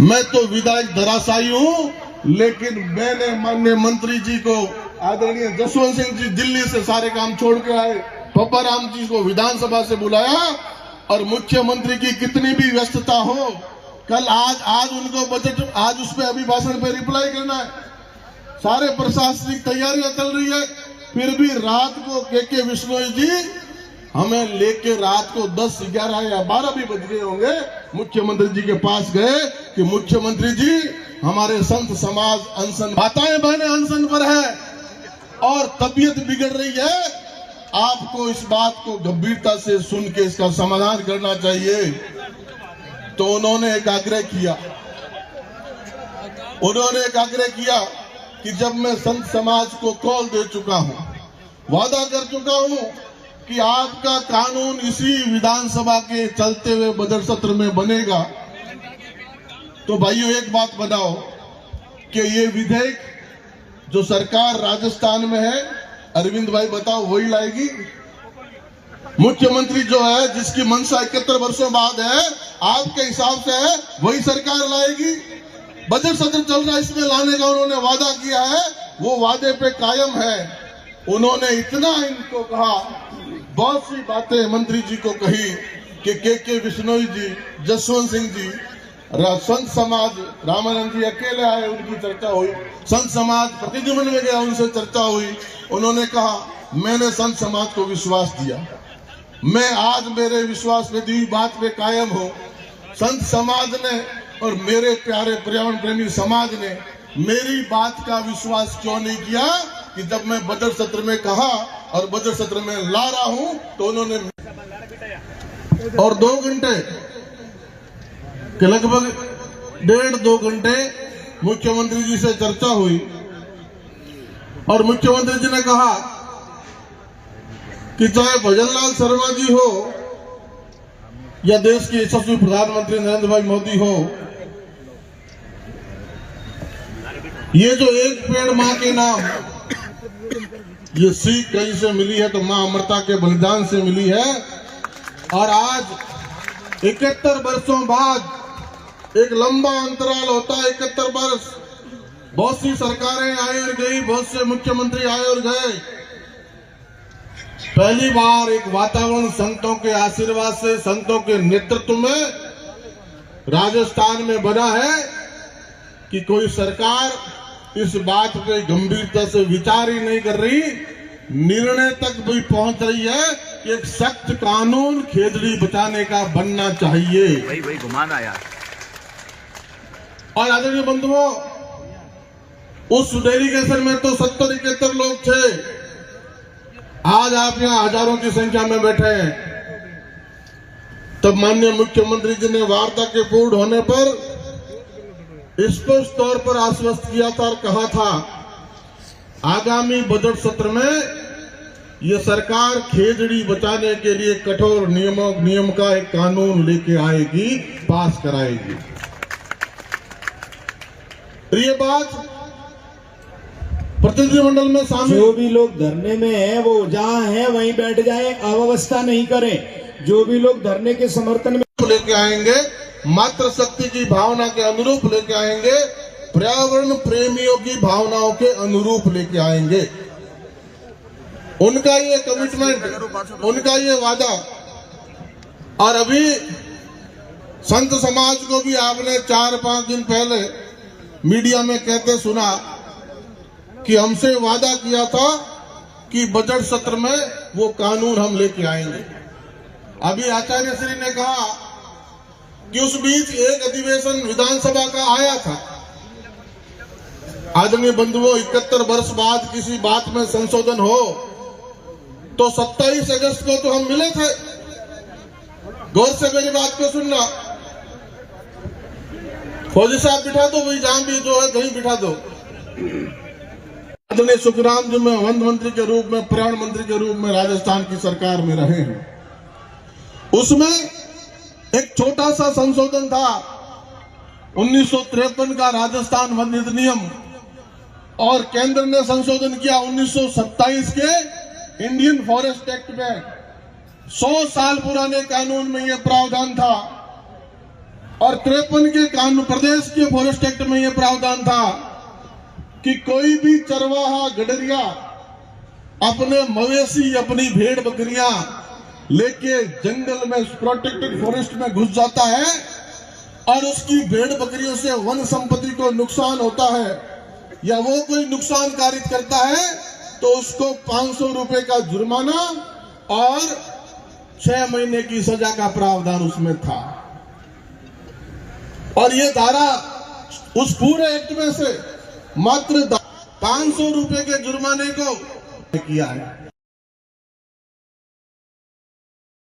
मैं तो विधायक धराशायी हूँ, लेकिन मैंने माननीय मंत्री जी को, आदरणीय जसवंत सिंह जी दिल्ली से सारे काम छोड़ के आए, पप्पाराम जी को विधानसभा से बुलाया, और मुख्यमंत्री की कितनी भी व्यस्तता हो, कल आज उनको बजट, आज उस पर अभिभाषण पे रिप्लाई करना है, सारे प्रशासनिक तैयारियां चल रही है, फिर भी रात को के विश्नोई जी हमें लेके रात को 10, 11 या 12 भी बज गए होंगे, मुख्यमंत्री जी के पास गए कि मुख्यमंत्री जी हमारे संत समाज अनशन, माताएं बहनें अनशन पर है और तबीयत बिगड़ रही है, आपको इस बात को गंभीरता से सुन के इसका समाधान करना चाहिए। तो उन्होंने एक आग्रह किया कि जब मैं संत समाज को कॉल दे चुका हूं, वादा कर चुका हूं कि आपका कानून इसी विधानसभा के चलते हुए बजट सत्र में बनेगा, तो भाइयों एक बात बताओ कि ये विधेयक जो सरकार राजस्थान में है, अरविंद भाई बताओ वही लाएगी? मुख्यमंत्री जो है, जिसकी मंशा 71 वर्षों बाद है, आपके हिसाब से है वही सरकार लाएगी? बजट सत्र चल रहा है, इसमें लाने का उन्होंने वादा किया है, वो वादे पे कायम है। उन्होंने इतना इनको कहा, बहुत सी बातें मंत्री जी को कही कि के विश्नोई जी, जसवंत सिंह जी, संत समाज, रामानंद जी अकेले आए, उनकी चर्चा हुई, संत समाज प्रतिनिधिमंडल में गया, उनसे चर्चा हुई। उन्होंने कहा मैंने संत समाज को विश्वास दिया, मैं आज मेरे विश्वास में दी हुई बात पे कायम हूँ। संत समाज ने और मेरे प्यारे पर्यावरण प्रेमी समाज ने मेरी बात का विश्वास क्यों नहीं किया कि जब मैं बजट सत्र में कहा और बजट सत्र में ला रहा हूं, तो उन्होंने, और 2 घंटे के लगभग 1.5-2 घंटे मुख्यमंत्री जी से चर्चा हुई, और मुख्यमंत्री जी ने कहा कि चाहे भजनलाल शर्मा जी हो या देश के यशस्वी प्रधानमंत्री नरेंद्र भाई मोदी हो, ये जो एक पेड़ मां के नाम, ये सीख कहीं से मिली है तो मां अमृता के बलिदान से मिली है। और आज 71 वर्षों बाद एक लंबा अंतराल होता है, 71 वर्ष, बहुत सी सरकारें आई और गई, बहुत से मुख्यमंत्री आए और गए, पहली बार एक वातावरण संतों के आशीर्वाद से, संतों के नेतृत्व में राजस्थान में बना है कि कोई सरकार इस बात पे गंभीरता से विचार ही नहीं कर रही, निर्णय तक भी पहुंच रही है कि एक सख्त कानून खेजड़ी बचाने का बनना चाहिए। वही घुमाना यार। और आदरणीय बंधुओं, उस डेलीगेशन में तो 70-71 लोग थे, आज आप यहाँ हजारों की संख्या में बैठे हैं। तब माननीय मुख्यमंत्री जी ने वार्ता के पूर्ण होने पर स्पष्ट तौर पर आश्वस्त किया था और कहा था, आगामी बजट सत्र में ये सरकार खेजड़ी बचाने के लिए कठोर नियम का एक कानून लेके आएगी, पास कराएगी। ये बात प्रतिनिधिमंडल में शामिल, जो भी लोग धरने में हैं वो जहां हैं वहीं बैठ जाएं, अव्यवस्था नहीं करें। जो भी लोग धरने के समर्थन में लेके आएंगे, मातृ शक्ति की भावना के अनुरूप लेके आएंगे, पर्यावरण प्रेमियों की भावनाओं के अनुरूप लेके आएंगे। उनका ये कमिटमेंट, उनका ये वादा। और अभी संत समाज को भी आपने 4-5 दिन पहले मीडिया में कहते सुना कि हमसे वादा किया था कि बजट सत्र में वो कानून हम लेके आएंगे। अभी आचार्य श्री ने कहा कि उस बीच एक अधिवेशन विधानसभा का आया था। आदरणीय बंधुओं, 71 वर्ष बाद किसी बात में संशोधन हो तो 27 अगस्त को तो हम मिले थे। गौर से मेरी बात को सुनना। फौजी साहब बिठा दो, वही जहां भी जो है कहीं बिठा दो। आदरणीय सुखराम जी में वन मंत्री के रूप में, पर्यावरण मंत्री के रूप में राजस्थान की सरकार में रहे हैं। उसमें एक छोटा सा संशोधन था, 1953 का राजस्थान वन अधिनियम, और केंद्र ने संशोधन किया 1927 के इंडियन फॉरेस्ट एक्ट में। 100 साल पुराने कानून में यह प्रावधान था और 53 के कानून, प्रदेश के फॉरेस्ट एक्ट में यह प्रावधान था कि कोई भी चरवाहा गडरिया अपने मवेशी, अपनी भेड़ बकरियां लेके जंगल में, प्रोटेक्टेड फॉरेस्ट में घुस जाता है और उसकी भेड़ बकरियों से वन संपत्ति को नुकसान होता है या वो कोई नुकसान कारित करता है तो उसको 500 रुपए का जुर्माना और 6 महीने की सजा का प्रावधान उसमें था। और ये धारा उस पूरे एक्ट में से मात्र 500 रुपए के जुर्माने को किया है।